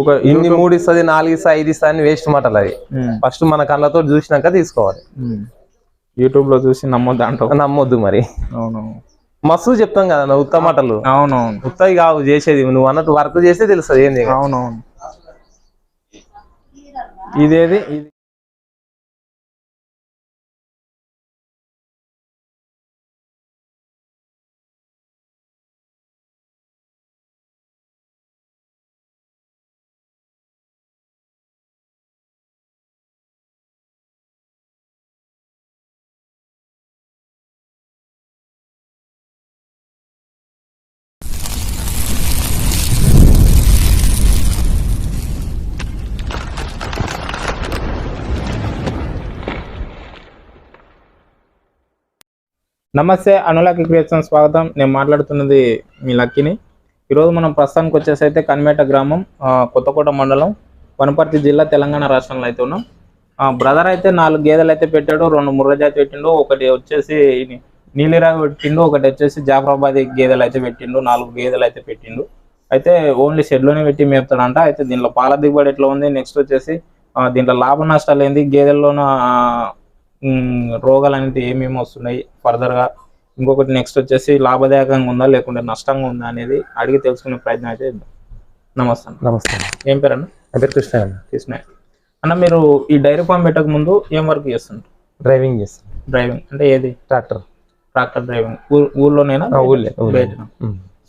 ఒక ఇన్ని 3 ఇస్తుంది 4 ఇస్తా 5 ఇస్తా అని వేస్ట్ మాటలు అవి. ఫస్ట్ మన కళ్ళతో చూసినాక తీసుకోవాలి. యూట్యూబ్ లో చూసి నమ్మొద్దు అంటావు. నమ్మొద్దు మరి. అవును, మస్తు చెప్తాం కదా నువ్వు ఉత్త మాటలు. అవునవును, ఉత్తవి కావు చేసేది, నువ్వు అన్నట్టు వర్క్ చేస్తే తెలుస్తుంది ఏంది. అవునవును. ఇదేది నమస్తే, అనులకి క్రియేషన్ స్వాగతం. నేను మాట్లాడుతున్నది మీ లక్కీని. ఈరోజు మనం ప్రస్తుతానికి వచ్చేసి అయితే కన్మేట గ్రామం, కొత్తకోట మండలం, వనపర్తి జిల్లా, తెలంగాణ రాష్ట్రంలో అయితే ఉన్నాం. బ్రదర్ అయితే 4 గేదెలు అయితే పెట్టాడు. 2 ముర్రజాతి పెట్టిండు, ఒకటి వచ్చేసి నీలిరావి పెట్టిండు, ఒకటి వచ్చేసి జాఫరాబాద్ గేదెలు అయితే పెట్టిండు. 4 గేదెలు అయితే పెట్టిండు. అయితే ఓన్లీ షెడ్లోనే పెట్టి మేపుతాడంట. అయితే దీంట్లో పాల దిగుబడి ఎట్లా ఉంది, నెక్స్ట్ వచ్చేసి దీంట్లో లాభ నష్టాలు ఏంది, గేదెల్లోన రోగాలు అనేది ఏమేమి వస్తున్నాయి ఫర్దర్గా, ఇంకొకటి నెక్స్ట్ వచ్చేసి లాభదాయకంగా ఉందా లేకుంటే నష్టంగా ఉందా అనేది అడిగి తెలుసుకునే ప్రయత్నం అయితే చేద్దాం. నమస్తే. నమస్తే. ఏం పేరు అన్న? నా పేరు కృష్ణయ్య. కృష్ణయ్య అన్న, మీరు ఈ డైరీ ఫామ్ పెట్టక ముందు ఏం వర్క్ చేస్తుంటారు? డ్రైవింగ్ చేస్తాను. డ్రైవింగ్ అంటే ఏది? Tractor driving. ఊళ్ళోనేనా? ఊళ్ళే.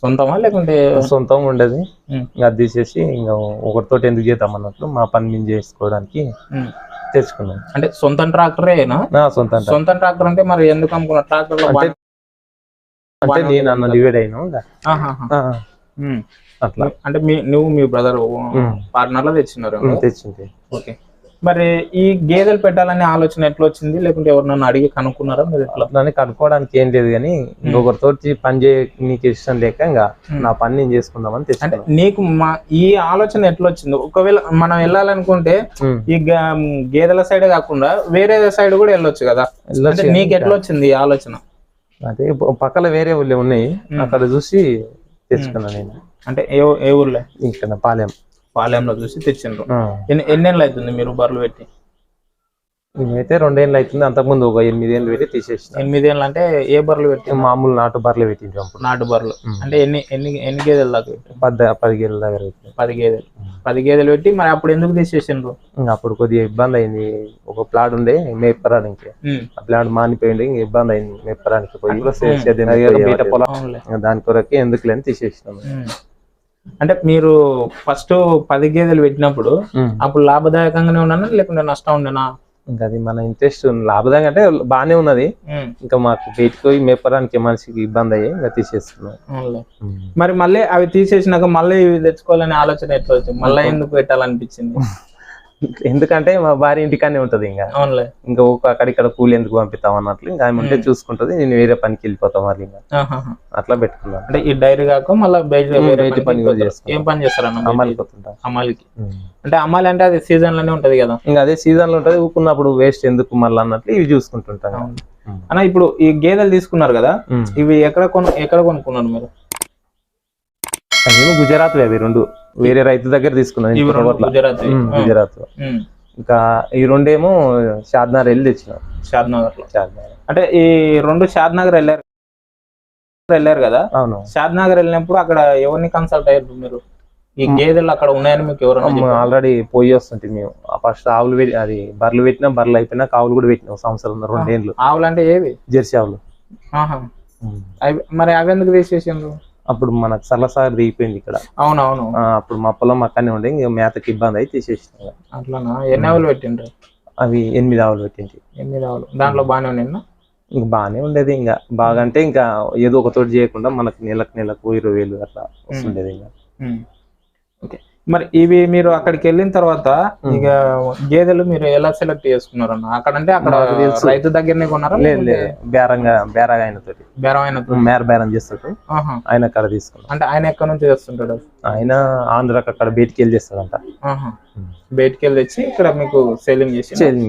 సొంతమా లేకుంటే? సొంతం ఉండేది, అది తీసేసి ఇంకా ఒకరితో ఎందుకు చేద్దాం అన్నట్లు మా పని మేము చేసుకోవడానికి తెచ్చుకున్నాం. అంటే సొంత ట్రాక్టరేనా? సొంత ట్రాక్టర్ అంటే మరి ఎందుకు అమ్ముకున్నా? ట్రాక్టర్ లో అంటే నేను అన్న డివైడ్ అయినా అట్లా. అంటే నువ్వు మీ బ్రదర్ పార్ట్నర్ లో తెచ్చింది. ఓకే. మరి ఈ గేదెలు పెట్టాలనే ఆలోచన ఎట్లా వచ్చింది, లేకుంటే ఎవరినన్నా అడిగి కనుక్కున్నారా మీరు? ఎట్లా కనుక్కోవడానికి ఏం లేదు కానీ ఇంకొకరితో పని నీకు ఇష్టం లేక ఇంకా నా పని నేను చేసుకుందామని తెచ్చి. అంటే నీకు ఈ ఆలోచన ఎట్లా వచ్చింది? ఒకవేళ మనం వెళ్ళాలనుకుంటే ఈ గేదెల సైడ్ కాకుండా వేరే సైడ్ కూడా వెళ్ళొచ్చు కదా, నీకు ఎట్లా వచ్చింది ఈ ఆలోచన? అదే పక్కన వేరే ఊళ్ళో ఉన్నాయి, అక్కడ చూసి తెచ్చుకున్నా నేను. అంటే ఏ ఊర్లో? ఇక్కడ పాలెంలో చూసి తెచ్చిండ్రు. ఎన్నేళ్ళు అవుతుంది మీరు బర్రెలు పెట్టి? నేనైతే 2 ఏళ్ళు అవుతుంది. అంతకుముందు ఒక 8 ఏళ్ళు పెట్టి తీసేసిన. 8 ఏళ్ళు అంటే ఏ బర్రెలు పెట్టి? మామూలు నాటు బర్రెలు పెట్టిండ్రు. నాటు బర్రెలు అంటే ఎన్ని గేదెలు దాకా? 10 గేదెల దగ్గర. 10 గేదెలు పెట్టి మరి అప్పుడు ఎందుకు తీసేసిండ్రు? అప్పుడు కొద్దిగా ఇబ్బంది అయింది. ఒక ప్లాట్ ఉండే మేపరానికి, ఆ ప్లాట్ మానిపోయింది, ఇంకా ఇబ్బంది అయింది మేపరానికి. దాని కొరకే ఎందుకు లేని తీసేసినాం. అంటే మీరు ఫస్ట్ 10 గేదెలు పెట్టినప్పుడు అప్పుడు లాభదాయకంగానే ఉన్నానా లేకుంటే నష్టం ఉండేనా? ఇంకా అది మన ఇంట్రెస్ట్. లాభదాయకంగా అంటే బానే ఉన్నది, ఇంకా మాకు బయటకు పోయి మేపరానికి మనిషికి ఇబ్బంది అయ్యి ఇంకా తీసేస్తున్నాం. మరి మళ్ళీ అవి తీసేసినాక మళ్ళీ ఇవి తెచ్చుకోవాలనే ఆలోచన ఎట్లా వచ్చింది? మళ్ళీ ఎందుకు పెట్టాలనిపించింది? ఎందుకంటే మా భార్య ఇంటికానే ఉంటది, ఇంకా అక్కడిక్కడ కూలి ఎందుకు పంపిస్తాం అన్నట్లు ఇంకా ఆమె ఉంటే చూసుకుంటది, నేను వేరే పనికి వెళ్ళిపోతాం మళ్ళీ ఇంకా అట్లా పెట్టుకున్నాను. అంటే ఈ డైరీ కాక మళ్ళీ బయట పని చేస్తాం. ఏం పని చేస్తారన్న? అమ్మాలికి. అంటే అమ్మాలి అంటే అది సీజన్ లోనే ఉంటది కదా? ఇంకా అదే సీజన్ లో ఉంటది, ఊకున్నప్పుడు వేస్ట్ ఎందుకు మళ్ళీ అన్నట్లు ఇవి చూసుకుంటుంటాను. అన్న, ఇప్పుడు ఈ గేదెలు తీసుకున్నారు కదా, ఇవి ఎక్కడ కొనుక్కున్నారు మీరు? మేము గుజరాత్ అవి 2 వేరే రైతు దగ్గర తీసుకున్నాను. గుజరాత్. ఇంకా ఈ 2 ఏమో షాద్నగర్ వెళ్ళి తెచ్చినాం. షాద్నగర్. అంటే ఈ 2 షాద్నగర్ వెళ్ళారు కదా? అవును. షాద్నగర్ వెళ్ళినప్పుడు అక్కడ ఎవరిని కన్సల్ట్ అయ్యారు మీరు? ఈ గేదెలు అక్కడ ఉన్నాయని మీకు ఎవరైనా? ఆల్రెడీ పోయి వస్తుంటే మేము ఫస్ట్ ఆవులు అది బర్రెలు పెట్టినా, బర్రెలు అయిపోయినా ఆవులు కూడా పెట్టినాం. సంవత్సరం 2 ఏళ్ళు. ఆవులు అంటే ఏవి? జెర్సీ ఆవులు. మరి అవి ఎందుకు తీసేసిండ్రు? అప్పుడు మనకు సరళసాగర్ దిగిపోయింది ఇక్కడ. అవునవును. అప్పుడు మా పొలం అక్కడనే ఉండే, ఇంకా మేతకి ఇబ్బంది అయితే తీసేసిన. అట్లానా? ఎన్ని ఆవులు పెట్టిండ్రు? అవి 8 ఆవులు పెట్టింది. 8 ఆవులు. దాంట్లో బాగానే ఉండేనా? ఇంకా బాగానే ఉండేది. ఇంకా బాగా అంటే ఇంకా ఏదో ఒక తోటి చేయకుండా మనకు నెలకు 20,000 అట్లా వస్తుండేది ఇంకా. ఓకే. మరి ఇవి మీరు అక్కడికి వెళ్ళిన తర్వాత ఇక గేదెలు మీరు ఎలా సెలెక్ట్ చేసుకున్నారు అన్న? అక్కడంటే అక్కడ రైతు దగ్గరనే కొన్నారా? లేదు, బేరం చేస్తాడు ఆయన, అక్కడ తీసుకున్నాం. అంటే ఆయన ఎక్కడ నుంచి చేస్తుంటాడు? ఆయన ఆంధ్రాకి అక్కడ బయటికి వెళ్ళి చేస్తాడంట. బయటికి వెళ్ళి తెచ్చి ఇక్కడ మీకు సేలింగ్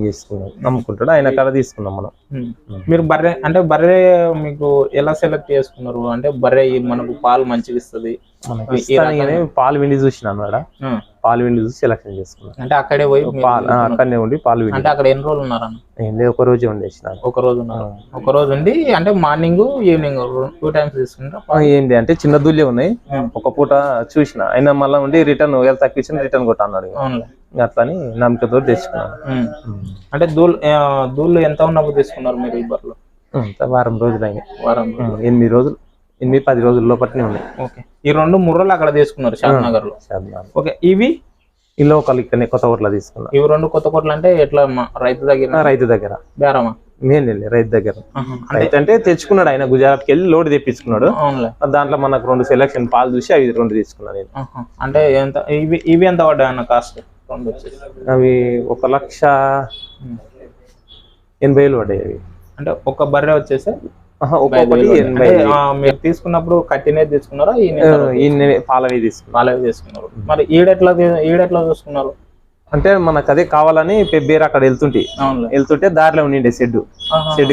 చేసుకున్నాం, అమ్ముకుంటాడు ఆయన. అక్కడ తీసుకున్నాం మనం. మీరు బర్రె మీకు ఎలా సెలెక్ట్ చేసుకున్నారు? అంటే బర్రె మనకు పాలు మంచిగా ఇస్తుంది, పాలు విండి చూసిన పాలు విండి చూసి సెలక్షన్ చేసుకున్నాను. అంటే అక్కడే పోయి అక్కడనే ఉండి పాలు విండి. అంటే అక్కడ ఎన్ని రోజులు ఉన్నారన్న? ఏంటి ఒక రోజే ఉండేసిన. ఒక రోజు ఉన్నారు. ఒక రోజు ఉండి అంటే మార్నింగ్ ఈవినింగ్ 2 times తీసుకుంటా. ఏంటి అంటే చిన్న దూళ్ళే ఉన్నాయి, ఒక పూట చూసిన అయినా మళ్ళీ ఉండి రిటర్న్ తక్కువ ఇచ్చిన రిటర్న్ కొట్ట అన్నాడు. అట్లని నమ్మకంతో తెచ్చుకున్నాను. అంటే దూళ్ళు ఎంత ఉన్నప్పుడు తీసుకున్నారు మీరు ఈ బర్రెలు? వారం రోజులు అయినాయి. 8 రోజులు 8-10 రోజుల లోపలనే ఉన్నాయి. ఓకే. ఈ 2 ముర్రలు అక్కడ తీసుకున్నారు షాద్నగర్ లో. ఓకే. ఇవి ఇలా ఒకళ్ళు ఇక్కడనే కొత్తకోటలో తీసుకున్నారు. ఇవి 2 కొత్తకోటలు అంటే ఎట్లా రైతు దగ్గర? రైతు దగ్గర బేరమా? రైతు దగ్గర. రైతు అంటే తెచ్చుకున్నాడు ఆయన, గుజరాత్కి వెళ్ళి లోడ్ తెప్పించుకున్నాడు. దాంట్లో మనకు 2 సెలక్షన్ పాలు చూసి అవి 2 తీసుకున్నాను నేను. అంటే ఎంత ఇవి ఎంత పడ్డాయి అన్న కాస్ట్? అవి 1,80,000 పడ్డాయి అవి. అంటే ఒక బర్రె వచ్చేసి మీరు తీసుకున్నప్పుడు కట్టినే తీసుకున్నారా? పాలవి తీసుకున్నారు. మరి ఈడెట్లా చూసుకున్నారు? అంటే మనకు అదే కావాలని పెబ్బేరు అక్కడ వెళ్తుంటే దారిలో ఉండిండే షెడ్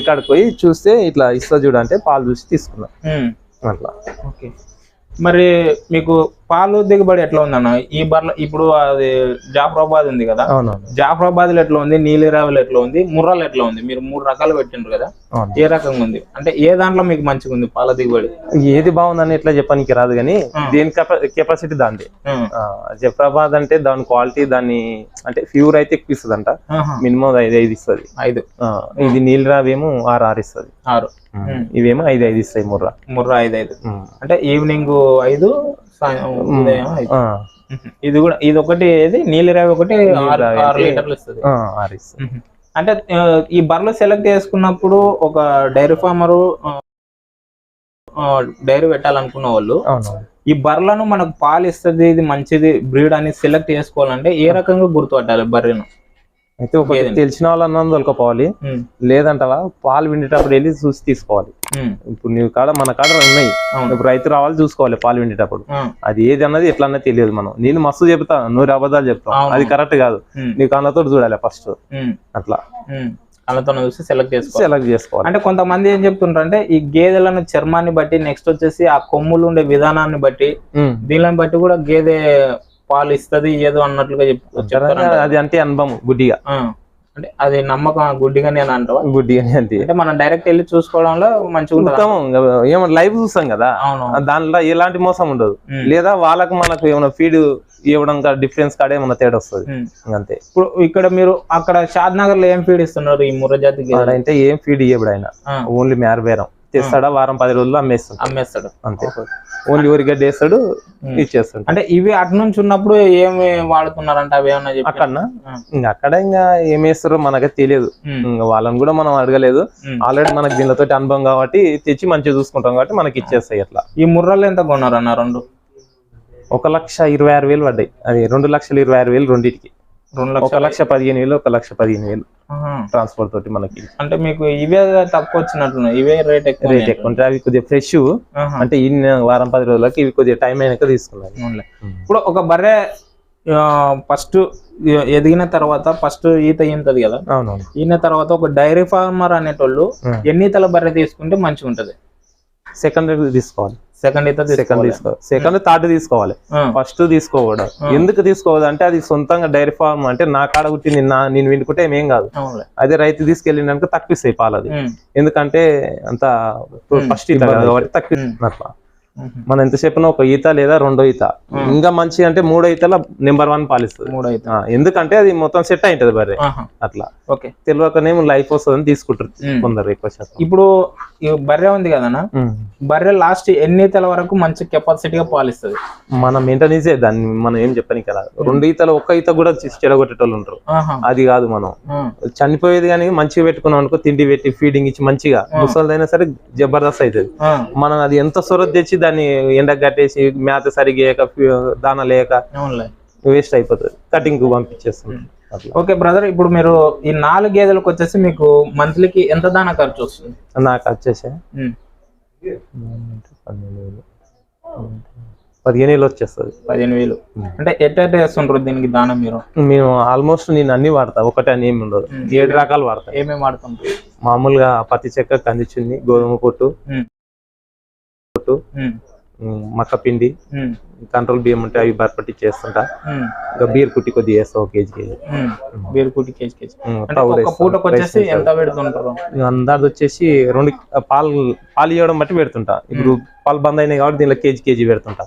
కాడికి పోయి చూస్తే ఇట్లా ఇస్తా చూడ అంటే పాలు చూసి తీసుకున్నా అట్లా. ఓకే. మరి మీకు పాలు దిగుబడి ఎట్లా ఉందన్న ఈ బర్రె? ఇప్పుడు అది జాఫరాబాద్ ఉంది కదా, జాఫరాబాద్ లో ఎట్లా ఉంది, నీలిరావులు ఎట్లా ఉంది, ముర్రాలు ఎట్లా ఉంది? మీరు 3 రకాలు పెట్టిండ్రు కదా, ఏ రకంగా ఉంది? అంటే ఏ దాంట్లో మీకు మంచిగా ఉంది పాల దిగుబడి? ఏది బాగుందని ఎట్లా చెప్పడానికి రాదు కానీ దేని కెపాసిటీ దాంది. జఫరాబాద్ అంటే దాని క్వాలిటీ, దాన్ని అంటే ప్యూర్ అయితే ఎక్కువ ఇస్తుంది అంట, మినిమం 5 ఇస్తుంది. 5. ఇది నీలిరావేమో 6 ఇస్తుంది. 6. ఇవేమో 5 ఇస్తాయి. ముర్రా 5. అంటే ఈవినింగ్ 5, ఉదయం 5. ఇది కూడా ఇది ఒకటి, ఏది నీలిరావి ఒకటి 6 లీటర్లు ఇస్తుంది. 6 ఇస్తుంది. అంటే ఈ బర్రెలు సెలెక్ట్ చేసుకున్నప్పుడు ఒక డైరీ ఫార్మరు డైరీ పెట్టాలనుకున్న వాళ్ళు ఈ బర్రెలను మనకు పాలు ఇస్తుంది, ఇది మంచిది బ్రీడ్ అని సెలెక్ట్ చేసుకోవాలంటే ఏ రకంగా గుర్తుపట్టాలి బర్రెను? అయితే ఒకటి తెలిసిన వాళ్ళని దొరకపోవాలి, లేదంటవా పాలు విండేటప్పుడు వెళ్ళి చూసి తీసుకోవాలి. ఇప్పుడు నీవు కాడ మన కాడ ఉన్నాయి, ఇప్పుడు రైతు రావాలి చూసుకోవాలి పాలు విండేటప్పుడు. అది ఏది అన్నది ఎట్లా అన్నది తెలియదు. నేను మస్తు చెప్తా, 100 అబద్ధాలు చెప్తాం, అది కరెక్ట్ కాదు. నీ కళ్ళతో చూడాలి ఫస్ట్. అట్లా కళ్ళతో చూసి సెలెక్ట్ చేసుకోవాలి. అంటే కొంతమంది ఏం చెప్తుంటారు అంటే ఈ గేదెలను చర్మాన్ని బట్టి, నెక్స్ట్ వచ్చేసి ఆ కొమ్ములు ఉండే విధానాన్ని బట్టి, దీనిని బట్టి కూడా గేదె పాలు ఇస్తుంది ఏదో అన్నట్లుగా చెప్తారు. అది అంటే అనుభవం గుడ్డిగా, అంటే అది నమ్మకం గుడ్డిగానే అని అంటావా? గుడ్డిగానే. అంటే మనం డైరెక్ట్ వెళ్ళి చూసుకోవడంలో మంచిగా ఉంటుంది. ఏమన్నా లైవ్ చూస్తాం కదా, దాంట్లో ఎలాంటి మోసం ఉండదు. లేదా వాళ్ళకు మనకు ఏమైనా ఫీడ్ ఇవ్వడం డిఫరెన్స్ కాడ ఏమన్నా తేడా వస్తుంది అంతే. ఇప్పుడు ఇక్కడ మీరు అక్కడ షాద్నగర్ లో ఏం ఫీడ్ ఇస్తున్నారు ఈ ముర్రా జాతికి? అంటే ఏం ఫీడ్ ఇవ్వడు ఆయన, ఓన్లీ మేర బేరం తెస్తాడా, వారం 10 రోజుల్లో అమ్మేస్తాడు అంతే. ఓన్లీ ఊరిగడ్డ వేస్తాడు, ఇచ్చేస్తాడు. అంటే ఇవి అటు నుంచి ఉన్నప్పుడు ఏమి వాడుతున్నారంట అవి ఏమన్నా అక్కడనా? అక్కడ ఇంకా ఏం వేస్తారో మనకే తెలియదు, వాళ్ళని కూడా మనం అడగలేదు. ఆల్రెడీ మనకి దీనితో అనుభవం కాబట్టి తెచ్చి మంచిగా చూసుకుంటాం కాబట్టి మనకి ఇచ్చేస్తాయి. అట్లా ఈ ముర్రాలు ఎంత కొన్నారన్న? 2 1,26,000 పడ్డాయి. అది 2,26,000 రెండింటికి. 1,15,000 1,15,000 ట్రాన్స్పోర్ట్ తోటి మనకి. అంటే మీకు ఇవే తక్కువ వచ్చినట్టున్నాయి, ఇవే రేట్ ఎక్కువ ఉంటాయి. అవి కొద్దిగా ఫ్రెష్, అంటే ఈ వారం 10 రోజులకి ఇవి కొద్దిగా టైం అయినాక తీసుకున్నాను. ఇప్పుడు ఒక బర్రె ఫస్ట్ ఎదిగిన తర్వాత ఫస్ట్ ఈత ఈంతది కదా, ఈయన తర్వాత ఒక డైరీ ఫార్మర్ అనేటోళ్ళు ఎన్ని ఈతల బర్రె తీసుకుంటే మంచిగా ఉంటది? సెకండ్ తీసుకోవాలి. సెకండ్ థర్డ్ తీసుకోవాలి, ఫస్ట్ తీసుకోకూడదు. ఎందుకు తీసుకోవద్దు అంటే అది సొంతంగా డైరీ ఫార్మ్ అంటే నా కాడ కుట్టి నేను వినుకుంటే ఏమేం కాదు. అదే రైతు తీసుకెళ్ళినాక తక్కువ ఇస్తాయి పాలు. అది ఎందుకంటే అంత ఫస్ట్ ఈత కాబట్టి తక్కువ. అట్లా మనం ఎంత చెప్పినా ఒక ఈత లేదా 2వ ఈత, ఇంకా మంచి అంటే 3వ ఈతలో నెంబర్ 1 పాలిస్తుంది. ఎందుకంటే అది మొత్తం సెట్ అయింటది బర్రె. అట్లా తెలియకనేమో లైఫ్ వస్తుందని తీసుకుంటారు కొందరు ఎక్కువ శాతం. ఇప్పుడు బర్రె ఉంది కదనా, బర్రె లాస్ట్ ఎన్ని ఈతల వరకు మంచి కెపాసిటీగా పాలిస్తుంది? మనం మెయింటెనెన్స్ దాన్ని మనం ఏం చెప్పడానికి రాదు. 2 ఈతలు 1 ఈత కూడా చెడగొట్టేటోళ్ళు ఉంటారు. అది కాదు, మనం చనిపోయేది కానీ మంచిగా పెట్టుకున్నాం అనుకో, తిండి పెట్టి ఫీడింగ్ ఇచ్చి మంచిగా ముసలిదైనా సరే జబర్దస్త్ అవుతుంది. మనం అది ఎంత సొరత తెచ్చి దాన్ని ఎండకు కట్టేసి మేత సరిగా దాన లేక వేస్ట్ అయిపోతుంది, కటింగ్ కు పంపించేస్తుంది. ఓకే బ్రదర్, ఇప్పుడు మీరు ఈ 4 గేదెలకు వచ్చేసి మీకు మంత్లీకి ఎంత దానా ఖర్చు వస్తుంది? నాకు వచ్చేసి 15,000 వచ్చేస్తుంది. 15,000 అంటే ఎట్ట వేస్తుంటారు దీనికి దానం మీరు? మేము ఆల్మోస్ట్ నేను అన్ని వాడతా, ఒకటే అని ఏమి ఉండదు, 7 రకాలు వాడతా. ఏమేమి వాడుతుంటారు? మామూలుగా పత్తి చెక్క, కంది చున్ని, గోధుమ పొట్టు, మక్క పిండి, కంట్రోల్ బియ్యం ఉంటే అవి బర్పట్టి చేస్తుంటా. ఇంకా బీర్ కుట్టి కొద్దిగా వేస్తా, 1 కేజీ. బీర్ కుట్టి కేజీ. పూటకు వచ్చేసి ఎంత పెడుతుంటారు? అందాజు వచ్చేసి 2 పాలు ఇవ్వడం బట్టి పెడుతుంటా. ఇప్పుడు పాలు బంద్ అయినాయి కాబట్టి దీనిలో కేజీ పెడుతుంటా.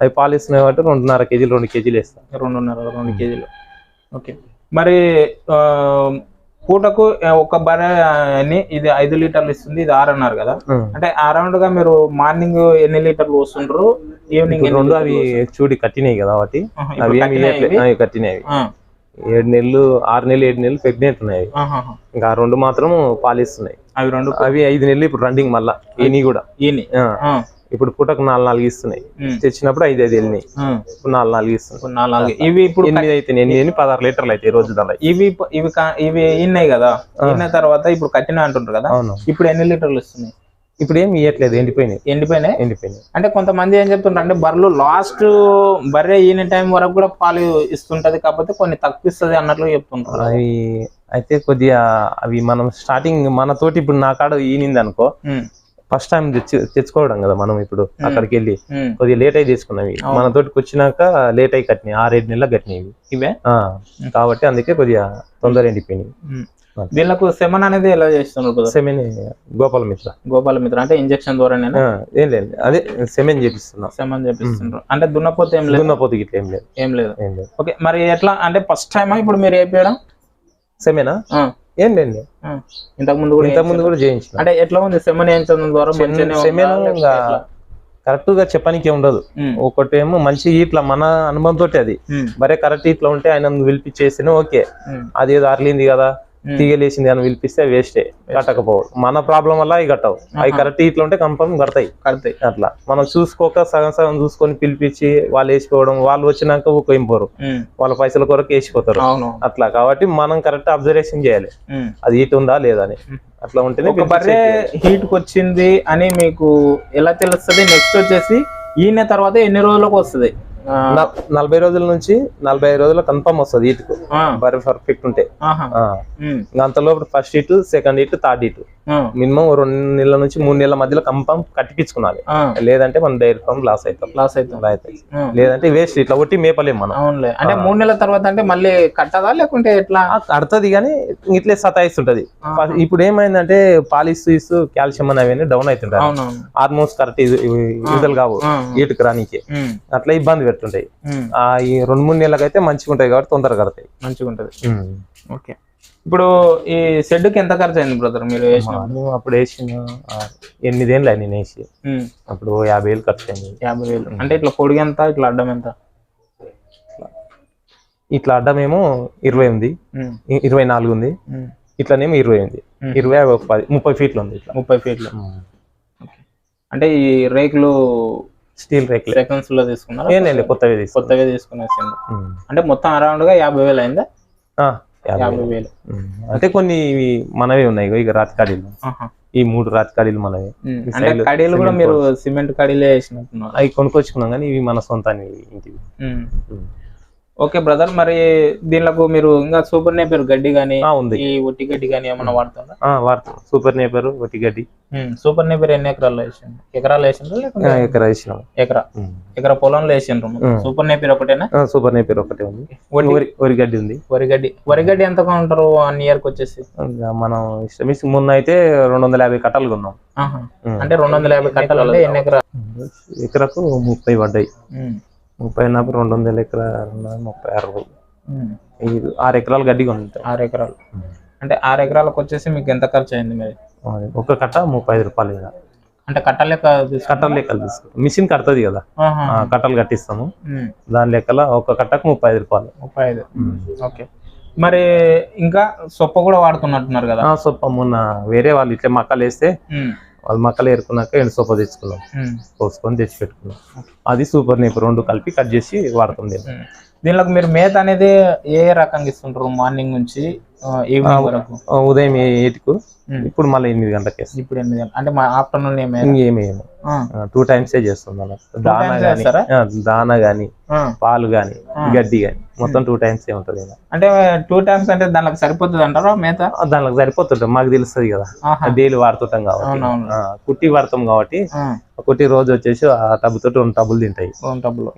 అవి పాలు ఇస్తున్నాయి కాబట్టి 2.5 కేజీలు 2 కేజీలు వేస్తా. 2.5 కేజీలు. ఓకే. మరి పూటకు ఒక బర్రె ఇది 5 లీటర్లు ఇస్తుంది, ఇది 6 అన్నారు కదా. అంటే అరౌండ్ గా మీరు మార్నింగ్ ఎన్ని లీటర్లు వస్తుంటారు, ఈవినింగ్? 2 అవి చూడి కట్టినాయి కదా, వాటి అవి కట్టినాయి. 7 నెలలు 6 నెలలు 7 నెలలు ప్రెగ్నెంట్ ఉన్నాయి. ఇంకా 2 మాత్రం పాలిస్తున్నాయి. అవి 5 నెలలు ఇప్పుడు రన్నింగ్. మళ్ళా ఈని కూడా ఇప్పుడు పూటకు 4 ఇస్తున్నాయి. తెచ్చినప్పుడు 5 వెళ్ళినాయి. ఇప్పుడు 4 ఇస్తున్నాయి. ఇవి ఇప్పుడు 8 అయితే 16 లీటర్లు అయితే రోజు ధర. ఇవి ఇన్నాయి కదా, ఇన్న తర్వాత ఇప్పుడు కట్టిన అంటుంటారు కదా, ఇప్పుడు ఎన్ని లీటర్లు ఇస్తున్నాయి? ఇప్పుడు ఏమి ఇవ్వట్లేదు, ఎండిపోయినాయి. అంటే కొంతమంది ఏం చెప్తుంటారు అంటే బర్రెలు లాస్ట్ బర్రె ఈయన టైం వరకు కూడా పాలు ఇస్తుంటది, కాకపోతే కొన్ని తక్కువిస్తుంది అన్నట్లు చెప్తుంటారు. అవి అయితే కొద్దిగా అవి మనం స్టార్టింగ్ మనతోటి ఇప్పుడు నా కాడ ఈనింది అనుకో, ఫస్ట్ టైం తెచ్చుకోవడం కదా మనం. ఇప్పుడు అక్కడికి వెళ్ళి కొద్దిగా లేట్ అయి తీసుకున్నవి, మనతోటికి వచ్చినాక లేట్ అయి కట్టినాయి. 6-7 నెలలు కట్టినాయి ఇవే కాబట్టి అందుకే కొద్దిగా తొందర ఎండిపోయినాయి. దీనికి సెమన్ అనేది ఎలా చేస్తున్నారు? సెమెన్ గోపాల మిత్ర అంటే ఇంజక్షన్ ద్వారా ఏం లేదు, అదే సెమెన్ చేపిస్తున్నారు. అంటే దున్నపోతే ఏం లేదు. ఓకే. మరి ఎట్లా అంటే ఫస్ట్ టైమా ఇప్పుడు మీరు వేయడం సెమెనా? ఏం లేదు, ఇంతకు ముందు కూడా చేయించిన. అంటే ఎట్లా ఉంది సెమెన్ వేయించడం ద్వారా? కరెక్ట్ గా చెప్పడానికి ఉండదు. ఒకటేమో మంచి ఇట్లా మన అనుభవంతో అది మరే కరెక్ట్ ఇట్లా ఉంటే ఆయన పిలిపించేసిన ఓకే, అది ఏదో అర్లింది కదా తీగలేసింది అని పిలిపిస్తే వేస్టే, కట్టకపోవు. మన ప్రాబ్లం వల్ల అవి కట్టవు. అవి కరెక్ట్ ఇట్లా ఉంటే కన్ఫర్మ్ కడతాయి. అట్లా మనం చూసుకోక సగం చూసుకొని పిలిపించి వాళ్ళు వేసిపోవడం, వాళ్ళు వచ్చినాక ఊకోయిపోరు, వాళ్ళ పైసల కొరకు వేసిపోతారు. అట్లా కాబట్టి మనం కరెక్ట్ అబ్జర్వేషన్ చేయాలి, అది హీట్ ఉందా లేదా అని. అట్లా ఉంటేనే బర్రె హీట్ కు వచ్చింది అని మీకు ఎలా తెలుస్తుంది? నెక్స్ట్ వచ్చేసి ఈయన తర్వాత ఎన్ని రోజులకు వస్తుంది? 40 రోజుల నుంచి 45 రోజులు కన్ఫర్మ్ వస్తుంది హీట్. బర్రె పర్ఫెక్ట్ ఉంటే అంతలోపు first heat, second heat, third heat minimum 2 నెలల నుంచి 3 నెలల మధ్యలో కన్ఫర్మ్ కట్టిపించుకోవాలి. లేదంటే మనం డైరీ ఫామ్ లాస్ అవుతాం. లేదంటే వేస్ట్, ఇట్లా ఒట్టి మేపలేం మనం. అంటే 3 నెలల తర్వాత అంటే మళ్ళీ కట్టదా లేకుంటే ఎట్లా? కడతది కానీ ఇట్లే సతాయిస్తుంటది. ఇప్పుడు ఏమైందంటే పాలిస్తూ కాల్షియం అవన్నీ డౌన్ అవుతుంటాయి, హార్మోన్స్ కరెక్ట్ యూజువల్ కావు హీట్కి రానికి, అట్లా ఇబ్బంది పెడుతుంటాయి. ఈ 2-3 నెలలకైతే మంచిగా ఉంటాయి కాబట్టి తొందరగా కడతాయి, మంచిగా ఉంటది. ఓకే. ఇప్పుడు ఈ షెడ్ కి ఎంత ఖర్చు అయింది బ్రదర్ మీరు వేసిన? అప్పుడు వేసిన 8 ఏళ్ళు నేను వేసి, అప్పుడు 50,000 ఖర్చు అయింది. 50,000 అంటే ఇట్లా పొడిగి ఎంత, ఇట్లా అడ్డం ఎంత? ఇట్లా అడ్డమేమో 20 ఉంది, 24 ఉంది, ఇట్లానేమో 20 ఉంది, 20 30 ఫీట్లు ఉంది. 30 ఫీట్లు. అంటే ఈ రేకులు స్టీల్ రేకులు సెకండ్స్ లో తీసుకున్నారు? కొత్తగా తీసుకునేసి. అంటే మొత్తం అరౌండ్ గా 50,000 అయిందా? 50,000. అంటే కొన్ని మనవే ఉన్నాయి, ఇక రాతి కడీలు, ఈ 3 రాతి కడీలు మనవి. అంటే కడీలు కూడా మీరు సిమెంట్ కడీలే వేసినట్టున్నారు? అవి కొనుక్కొచ్చుకున్నాం కానీ ఇవి మన సొంత ఇంటివి. Okay brother. మరి దీనికి మీరు ఇంకా సూపర్ నేపర్ గడ్డి గానీ ఈ ఒట్టి గడ్డి గానీ ఏమన్నా వాడుతుందా? వాడతాం. సూపర్ నేపర్, ఒట్టి గడ్డి. సూపర్ నేపర్ ఎన్ని ఎకరాలు వేసిండ్రు? ఎకరాలు వేసిండ్రు లేకపోతే? ఎకరా వేసినాం. ఎకరా పొలంలో వేసిండ్రు. సూపర్ నేపర్ ఒకటేనా? సూపర్ నేపర్ ఒకటే ఉంది. వరి గడ్డి ఉంది. వరి గడ్డి ఎంత కొంటారు 1 ఇయర్ కి వచ్చేసి? మనం ఇష్టం మొన్న అయితే 250 కట్టలు కొన్నాం. అంటే 250 కట్టలు అంటే ఎన్ని ఎకరాలు? ఎకరకు 30 పడ్డాయి. 30 నాకు 200 ఎకరాలు 36. 6 ఎకరాలు గడ్డి కొంటాం. 6 ఎకరాలు అంటే 6 ఎకరాలకు వచ్చేసి మీకు ఎంత ఖర్చు అయింది మరి? ఒక కట్ట 35 రూపాయలు. అంటే కట్టలు లెక్కలు తీసుకుంటాం. మిషన్ కడుతుంది కదా, కట్టలు కట్టిస్తాము. దాని లెక్కల ఒక కట్టకు 35 రూపాయలు. 35. ఓకే. మరి ఇంకా సొప్ప కూడా వాడుతున్నట్టున్నారు కదా? సొప్ప మొన్న వేరే వాళ్ళు ఇట్లా మక్కలు వేస్తే వాళ్ళు మక్కలు ఏరుకున్నాక ఎండు సొప్ప తెచ్చుకున్నాం, పోసుకొని తెచ్చి పెట్టుకున్నాం. అది సూపర్ నేపర్ 2 కలిపి కట్ చేసి వాడుతుంది. దీనిలోకి మీరు మేత అనేది ఏ రకంగా ఇస్తుంటారు? మార్నింగ్ నుంచి ఈవినింగ్ వరకు ఉదయం 8కు ఇప్పుడు మళ్ళీ 8 గంటలకి ఇప్పుడు 8 గంటలు అంటే మా ఆఫ్టర్నూన్ ఇంకేమేమో 2 టైమ్స్ చేస్తుంది దానా గాని పాలు గాని గడ్డి గాని మొత్తం 2 టైమ్స్ ఉంటది. అంటే 2 టైమ్స్ అంటే దానికి సరిపోతుంది అంటారా మేత? దానికి సరిపోతుంటాం, మాకు తెలుస్తుంది కదా, డైలీ వాడుతుంటాం కాబట్టి, కుట్టి వాడతాం కాబట్టి కుట్టి రోజు వచ్చేసి ఆ టబ్బుతో 2 టబ్బులు తింటాయి.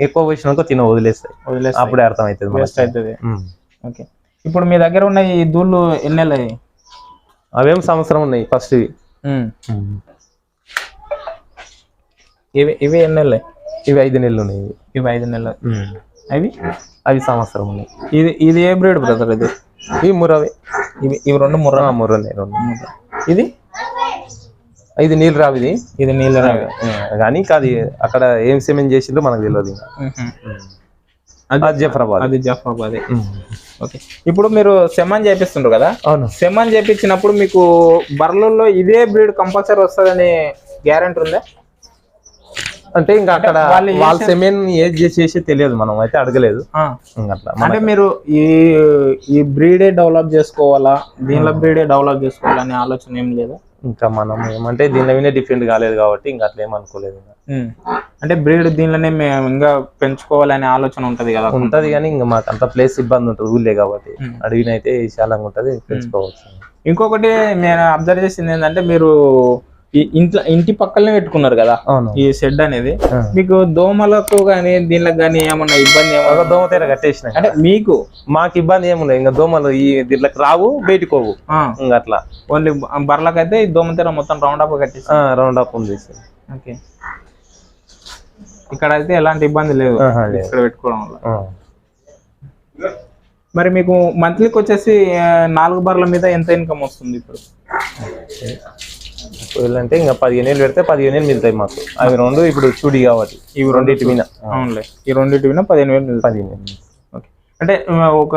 ఎక్కువ పోసినాక తిన వదిలేస్తాయి, అప్పుడే అర్థం అవుతుంది. ఓకే, ఇప్పుడు మీ దగ్గర ఉన్న ఈ దూళ్ళు ఎన్నెళ్ళు? అవేం సంవత్సరం ఉన్నాయి ఫస్ట్. ఇవి ఎన్నెళ్ళు? ఇవి 5 నెలలు ఉన్నాయి. ఇవి 5 నెలలు. అవి సంవత్సరం ఉన్నాయి. ఇది ఏ బ్రీడ్ బ్రదర్? ఇవి ముర్రవి. ఇవి 2 ముర్రనే. ఇది నీళ్ళు రావి. ఇది నీళ్ళు రావి కానీ అది అక్కడ ఏం సిమెంట్ చేసిందో మనకు తెలియదు. అది జఫ్రాబాద్. ఓకే, ఇప్పుడు మీరు సెమాన్ చేపిస్తుండ్రు కదా? అవును. సెమాన్ చేపించినప్పుడు మీకు బర్రెల్లో ఇదే బ్రీడ్ కంపల్సరీ వస్తుందని గ్యారెంటీ ఉందా? అంటే ఇంకా అక్కడ వాళ్ళ సెమెన్ ఏజ్ చేసి తెలియదు, మనం అయితే అడగలేదు. అంటే మీరు ఈ బ్రీడే డెవలప్ చేసుకోవాలా, దీనిలో బ్రీడే డెవలప్ చేసుకోవాలనే ఆలోచన ఏం లేదా? ఇంకా మనం ఏమంటే దీనిలో డిఫరెంట్ కాలేదు కాబట్టి ఇంకా అట్లా ఏమనుకోలేదు. అంటే బ్రీడ్ దీనిలోనే మేము ఇంకా పెంచుకోవాలనే ఆలోచన ఉంటది కదా? ఉంటది, కానీ ఇంకా మాకు అంత ప్లేస్ ఇబ్బంది ఉంటుంది ఊళ్ళే కాబట్టి. అడవినైతే విశాలంగా ఉంటది, పెంచుకోవచ్చు. ఇంకొకటి నేను అబ్జర్వ్ చేసింది ఏంటంటే, మీరు ఇంటి పక్కనే పెట్టుకున్నారు కదా ఈ షెడ్ అనేది, మీకు దోమలకు గానీ దీనికి గానీ ఏమన్నా ఇబ్బంది? దోమ తెర కట్టేసిన అంటే మాకు ఇబ్బంది ఏముండదు. ఇంకా దోమలు ఈ దీంట్లోకి రావు, బయటకోవు. ఇంకా అట్లా ఓన్లీ బర్రెలకైతే ఈ దోమ తెర మొత్తం రౌండ్ అప్ కట్టేసి రౌండ్ అప్ ఉంది. ఓకే, ఇక్కడ అయితే ఎలాంటి ఇబ్బంది లేదు ఇక్కడ పెట్టుకోవడం వల్ల. మరి మీకు మంత్లీకి వచ్చేసి 4 బర్రెల మీద ఎంత ఇన్కమ్ వస్తుంది ఇప్పుడు? అంటే ఇంకా 15 పెడితే 15 మిగులుతాయి మాకు. అవి 2 ఇప్పుడు చూడి కాబట్టి ఇవి రెండింటి మీద. అవునులే, ఈ రెండింటి మీద 15,000. ఓకే, అంటే ఒక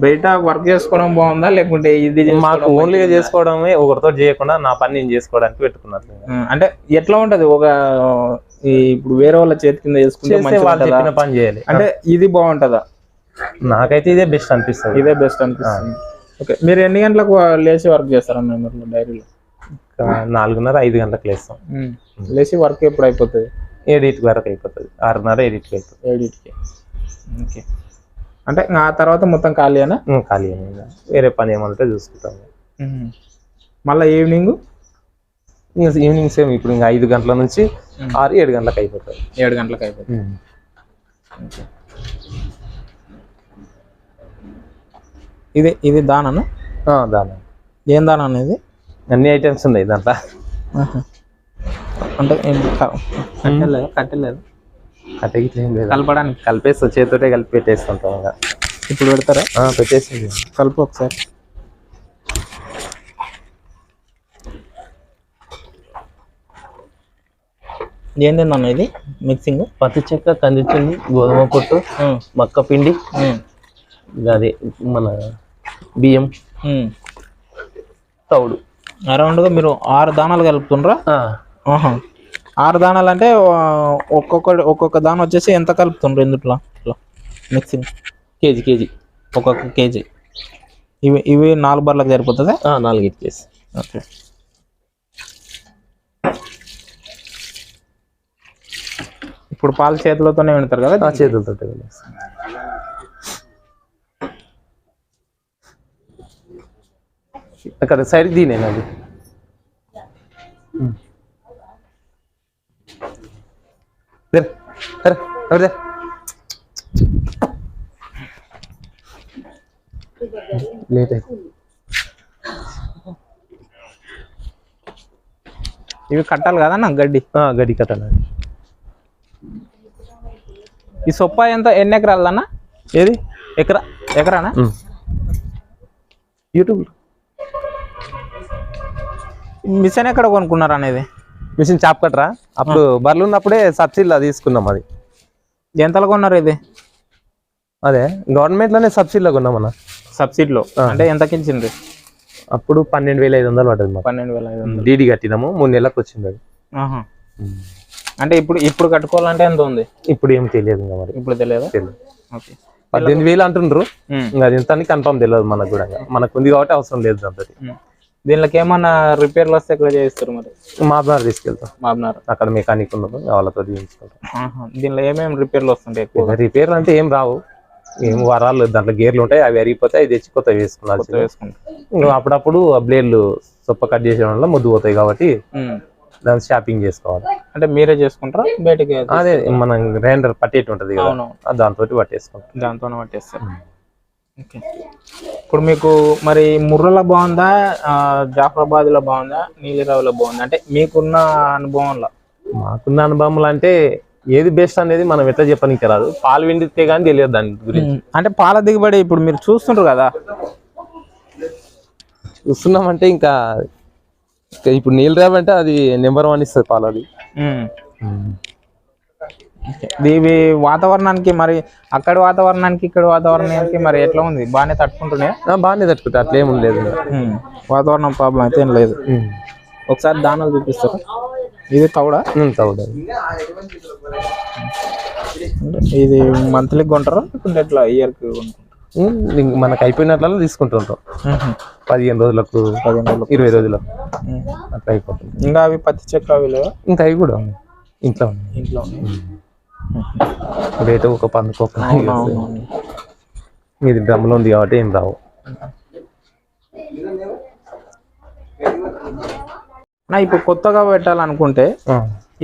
బయట వర్క్ చేసుకోవడం బాగుందా, లేకుంటే ఇది మాకు ఓన్లీగా చేసుకోవడమే, ఒకరితో చేయకుండా నా పని నేను చేసుకోవడానికి పెట్టుకున్నారు. అంటే ఎట్లా ఉంటది? ఇప్పుడు వేరే వాళ్ళ చేతి కింద చేసుకుంటే వాళ్ళు చెప్పిన పని చేయాలి. అంటే ఇది బాగుంటదా? నాకైతే ఇదే బెస్ట్ అనిపిస్తుంది. ఇదే బెస్ట్ అనిపిస్తుంది. ఓకే, మీరు ఎన్ని గంటలకు లేచి వర్క్ చేస్తారన్న మీరు డైరీలో? 4:30-5 గంటలకు లేస్తాం. లేచి వర్క్ ఎప్పుడు అయిపోతుంది? 7 వరకు అయిపోతుంది. 6:30-7 అయిపోతుంది. ఓకే, అంటే ఆ తర్వాత మొత్తం ఖాళీనా? ఖాళీ, వేరే పని ఏమంటే చూసుకుంటాము. మళ్ళీ ఈవినింగ్ సేమ్ ఇప్పుడు ఇంకా 5 గంటల నుంచి 6-7 గంటలకు అయిపోతుంది. 7 గంటలకు అయిపోతుంది. ఇది దానా? దానా. ఏం దానా అనేది? అన్ని ఐటమ్స్ ఉన్నాయి దాంట్లో. అంటే కట్టెలేదు కలపడానికి? కలిపేస్తా, చేతితోటే కలిపి పెట్టేస్తుంటాం. ఇప్పుడు పెడతారా? పెట్టేసి కలుపు ఒకసారి. ఏంటన్నా ఇది మిక్సింగ్? పత్తి చెక్క, కంది చిండి, గోధుమ పొట్టు, మక్క పిండి, అదే మన బియ్యం, తౌడు. అరౌండ్గా మీరు 6 దానాలు కలుపుతుండ్రా? 6 దానాలు అంటే ఒక్కొక్క దాన వచ్చేసి ఎంత కలుపుతుండ్రు ఇందులో మిక్సింగ్? కేజీ ఒక్కొక్క కేజీ. ఇవి 4 బర్లకు సరిపోతుంది? 4 కేజీ. ఓకే, ఇప్పుడు పాలు చేతులతోనే వింటారు కదా? చేతులతో. అక్కడ సైడ్ దీనేనా అది? లేట్ అయింది. ఇవి కట్టాలి కదా నా గడ్డి? గడ్డి కట్టాలి. ఈ సొప్ప ఎన్ని ఎకరాలు అన్న? ఏది ఎకరానా? యూట్యూబ్ మిషన్ ఎక్కడ కొనుక్కున్నారు అనేది? మిషన్ చాప్ కట్టరా? అప్పుడు బర్రెలు ఉన్నప్పుడే సబ్సిడీలో తీసుకున్నాం. అది ఎంతలో కొన్నారు ఇది? అదే గవర్నమెంట్ లోనే సబ్సిడీలో కొన్నామన్న. సబ్సిడీలో అంటే ఎంతకి ఇచ్చింది? అప్పుడు 12,500 పడ్డది. 12,500 డీడీ కట్టినాము. 3 నెలలకు వచ్చింది అది. అంటే ఇప్పుడు కట్టుకోవాలంటే ఎంత ఉంది? ఇప్పుడు ఏం తెలియదు. మరి ఇప్పుడు తెలియదు. తెలియదు. ఓకే, 18,000 అంటుండ్రు. ఇంకా అది ఎంత అని కన్ఫర్మ్ తెలియదు మనకు కూడా. మనకు ఉంది కాబట్టి అవసరం లేదు దాంతో. దీనికి ఏమన్నా రిపేర్లు వస్తే ఎక్కడ చేయిస్తారు మరి? మాబ్నార్ తీసుకెళ్తాం. మాబ్నార్ అక్కడ మెకానిక్ ఉన్నది, వాళ్ళతో చేయించుకుంటాం. దీనిలో ఏమేమి రిపేర్లు వస్తుంటాయి? ఎక్కువ రిపేర్లు అంటే ఏం రావు, ఏం వరాలు దాంట్లో గేర్లు ఉంటాయి, అవి అరిగిపోతాయి, అవి తెచ్చి కొత్త వేసుకున్నాను. ఇంకా అప్పుడప్పుడు ఆ బ్లేడ్లు సొప్ప కట్ చేసే వల్ల ముద్దు పోతాయి కాబట్టి దాన్ని షాపింగ్ చేసుకోవాలి. అంటే మీరే చేసుకుంటారా బయటకి? అదే మనం గ్రైండర్ పట్టేటి ఉంటది కదా, దాంతో పట్టేసుకుంటాం. దాంతోనే పట్టేస్తారు. ఓకే. ఇప్పుడు మీకు మరి ముర్రలో బాగుందా, జాఫరాబాద్ లో బాగుందా, నీలిరావులో బాగుందా? అంటే మీకున్న అనుభవంలో. మాకున్న అనుభవంలో అంటే ఏది బెస్ట్ అనేది మనం ఎట్లా చెప్పడానికి రాదు, పాలు విండితే కానీ తెలియదు దాని గురించి. అంటే పాల దిగుబడి ఇప్పుడు మీరు చూస్తుంటారు కదా, చూస్తున్నామంటే ఇంకా ఇప్పుడు నీలిరావు అంటే అది నెంబర్ 1 ఇస్తుంది పాలు. అది ఇవి వాతావరణానికి మరి అక్కడ వాతావరణానికి ఇక్కడ వాతావరణానికి మరి ఎట్లా ఉంది? బాగానే తట్టుకుంటున్నాయా? బాగానే తట్టుకుంటా, అట్లా ఏమి లేదు. వాతావరణం ప్రాబ్లం అయితే ఏం లేదు. ఒకసారి దానాలు చూపిస్తారు. ఇది తౌడ. ఇది మంత్లీకి కొంటారా ఎట్లా ఇయర్కి? మనకు అయిపోయినట్లలో తీసుకుంటుంటాం. 15 రోజులకు 20 రోజులకు అట్లా అయిపోతుంది. ఇంకా అవి పత్తి చెక్క అవి లేవా? ఇంకా అవి కూడా ఇంట్లో రేటు ఒక పందుకోక ఇది డ్రమ్లో ఉంది కాబట్టి ఏం రావు. ఇప్పుడు కొత్తగా పెట్టాలనుకుంటే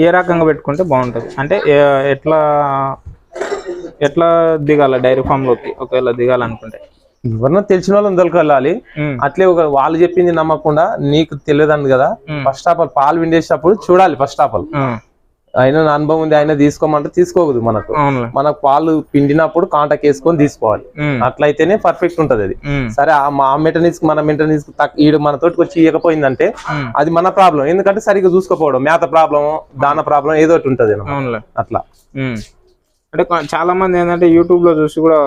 ఏ రకంగా పెట్టుకుంటే బాగుంటుంది? అంటే ఎట్లా దిగాల డైరీ ఫామ్ లోకి ఒకవేళ దిగాలనుకుంటే? ఎవరన్నా తెలిసిన వాళ్ళని దొరకాలి. అట్లే వాళ్ళు చెప్పింది నమ్మకుండా నీకు తెలియదు కదా, ఫస్ట్ ఆఫ్ ఆల్ పాలు విండేసేటప్పుడు చూడాలి. ఫస్ట్ ఆఫ్ ఆల్ ఆయన అనుభవం ఉంది, ఆయన తీసుకోమంటే తీసుకోకూడదు. మనకు పాలు పిండినప్పుడు కాంటాక్ట్ వేసుకొని తీసుకోవాలి. అట్లయితేనే పర్ఫెక్ట్ ఉంటది అది. సరే మా మెయింటెనెన్స్ మన మెయింటెనెన్స్ ఈడు మన తోటికి వచ్చి ఇవ్వకపోయిందంటే అది మన ప్రాబ్లం. ఎందుకంటే సరిగ్గా చూసుకోపోవడం, మేత ప్రాబ్లం, దాన ప్రాబ్లం ఏదో ఒకటి ఉంటది అట్లా. అంటే చాలా మంది ఏంటంటే యూట్యూబ్ లో చూసి కూడా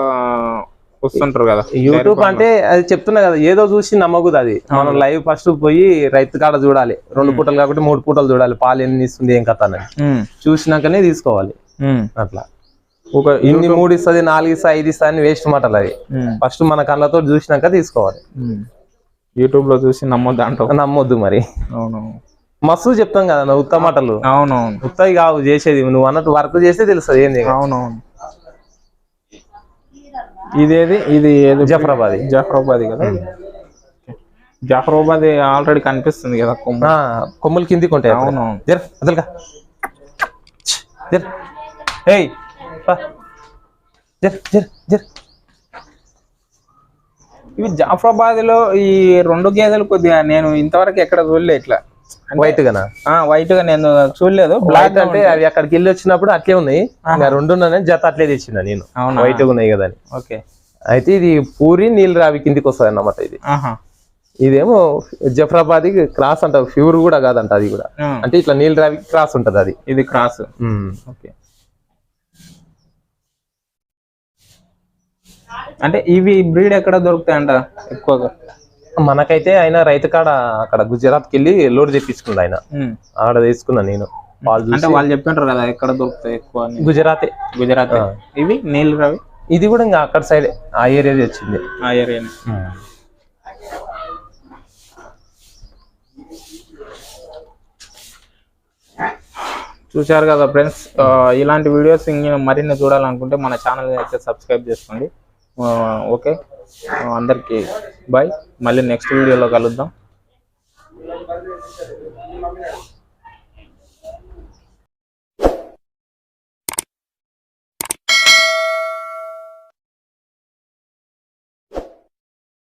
వస్తుంటారు కదా. యూట్యూబ్ అంటే అది చెప్తున్నా కదా, ఏదో చూసి నమ్మకూడదు. అది మనం లైవ్ ఫస్ట్ పోయి రైతు కాడ చూడాలి. 2 పూటలు కాబట్టి 3 పూటలు చూడాలి, పాలు ఎన్ని ఇస్తుంది ఏం కథ అనేది చూసినాకనే తీసుకోవాలి. అట్లా ఇన్ని 3 ఇస్తుంది, 4 ఇస్తుంది, 5 ఇస్తుంది అని వేస్ట్ మాటలు. అవి ఫస్ట్ మన కళ్ళతో చూసినాక తీసుకోవాలి. యూట్యూబ్ లో చూసి నమ్మొద్దు మరి. మస్తు చెప్తాం కదా నువ్వు ఉత్త మాటలు. అవునవును, ఉత్తవి కావు చేసేది. నువ్వు అన్నట్టు వర్క్ చేస్తే తెలుస్తుంది ఏంది. అవునవును. ఇది జాఫరాబాద్ కదా. జాఫరాబాద్ ఆల్రెడీ కనిపిస్తుంది కదా, కొమ్ములు కిందికి ఉంటాయి. అవునవును. ఇవి జాఫరాబాద్ లో ఈ 2 గేదెలు కొద్దిగా నేను ఇంతవరకు ఎక్కడ చూడలే. ఇట్లా వైట్ గా నేను చూడలేదు. బ్లాక్ అంటే అవి అక్కడికి వెళ్ళి వచ్చినప్పుడు అట్లే ఉన్నాయి. 2 జత అట్లే తెచ్చిన నేను, వైట్ గా ఉన్నాయి కదా. ఓకే. అయితే ఇది పూరి నీలిరావి కిందికి వస్తుంది అన్నమాట. ఇదేమో జఫరాబాద్ క్రాస్ అంట, ప్యూర్ కూడా కాదంట. అది కూడా అంటే ఇట్లా నీలిరావి క్రాస్ ఉంటది. అది ఇది క్రాస్. ఓకే. అంటే ఇవి బ్రీడ్ ఎక్కడ దొరుకుతాయంట ఎక్కువగా? మనకైతే ఆయన రైతు కాడ అక్కడ గుజరాత్ కి వెళ్ళి లోడ్ తెప్పించుకుంది ఆయన. ఆడ తీసుకున్నా నేను. వాళ్ళు చెప్పింటారు కదా ఎక్కడ దొరుకుతాయి ఎక్కువ? గుజరాత్. ఇవి నీలిరావి ఇది కూడా ఇంకా అక్కడ సైడ్ ఆ ఏరియా వచ్చింది. ఆ ఏరియా. చూశారు కదా ఫ్రెండ్స్. ఇలాంటి వీడియోస్ మరిన్ని చూడాలనుకుంటే మన ఛానల్ అయితే సబ్స్క్రైబ్ చేసుకోండి. ఓకే, అందరికి బాయ్. మళ్ళీ నెక్స్ట్ వీడియోలో కలుద్దాం.